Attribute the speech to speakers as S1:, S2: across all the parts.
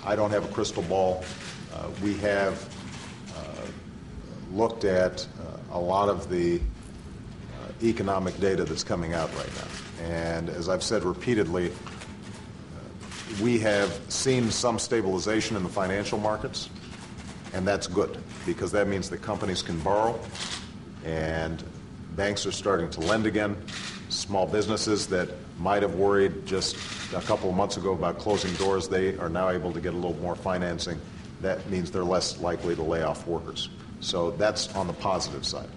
S1: I don't have a crystal ball. We have looked at a lot of the economic data that's coming out right now. And as I've said repeatedly, we have seen some stabilization in the financial markets, and that's good because that means that companies can borrow and banks are starting to lend again. Small businesses that might have worried just a couple of months ago about closing doors, they are now able to get a little more financing. That means they're less likely to lay off workers. So that's on the positive side.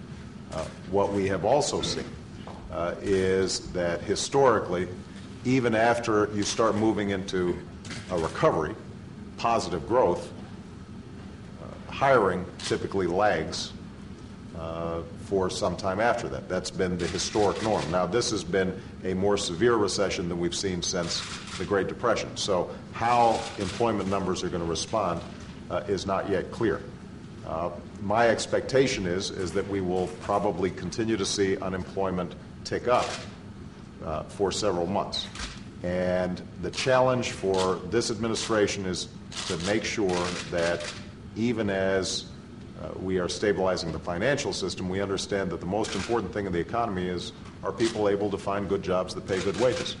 S1: What we have also seen is that historically, even after you start moving into a recovery, positive growth, hiring typically lags for some time after that. That's been the historic norm. Now, this has been a more severe recession than we've seen since the Great Depression. So how employment numbers are going to respond is not yet clear. My expectation is that we will probably continue to see unemployment tick up for several months. And the challenge for this administration is to make sure that even as we are stabilizing the financial system, we understand that the most important thing in the economy is, are people able to find good jobs that pay good wages?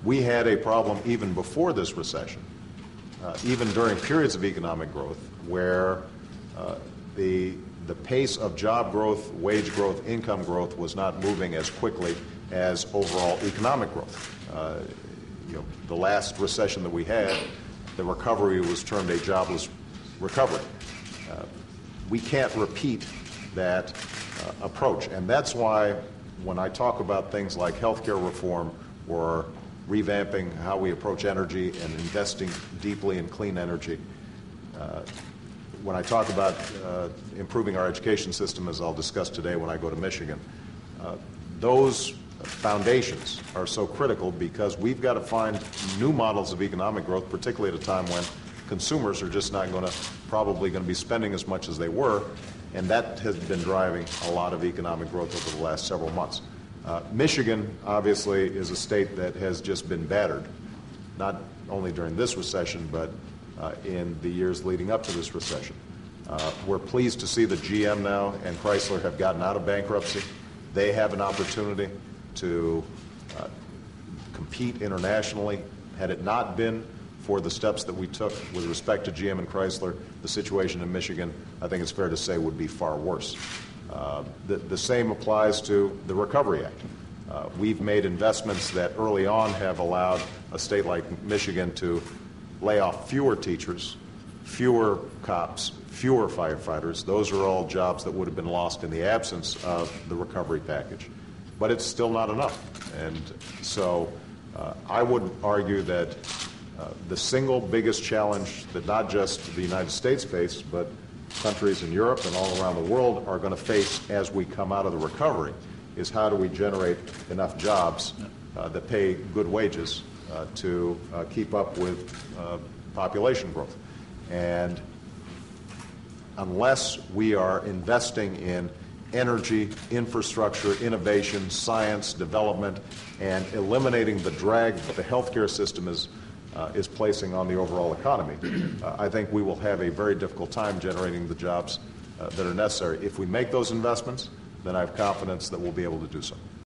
S1: We had a problem even before this recession, even during periods of economic growth, where the pace of job growth, wage growth, income growth was not moving as quickly as overall economic growth. The last recession that we had, the recovery was termed a jobless recovery. We can't repeat that approach, and that's why when I talk about things like healthcare reform or revamping how we approach energy and investing deeply in clean energy, when I talk about improving our education system, as I'll discuss today when I go to Michigan, those foundations are so critical because we've got to find new models of economic growth, particularly at a time when consumers are just not probably going to be spending as much as they were, and that has been driving a lot of economic growth over the last several months. Michigan, obviously, is a state that has just been battered, not only during this recession, but in the years leading up to this recession. We're pleased to see that GM now and Chrysler have gotten out of bankruptcy. They have an opportunity to compete internationally. Had it not been for the steps that we took with respect to GM and Chrysler, the situation in Michigan, I think it's fair to say, would be far worse. The same applies to the Recovery Act. We've made investments that early on have allowed a state like Michigan to lay off fewer teachers, fewer cops, fewer firefighters. Those are all jobs that would have been lost in the absence of the recovery package. But it's still not enough. And so I would argue that the single biggest challenge that not just the United States face, but countries in Europe and all around the world are going to face as we come out of the recovery is how do we generate enough jobs that pay good wages to keep up with population growth. And unless we are investing in energy, infrastructure, innovation, science, development, and eliminating the drag that the healthcare system is placing on the overall economy, I think we will have a very difficult time generating the jobs that are necessary. If we make those investments, then I have confidence that we'll be able to do so.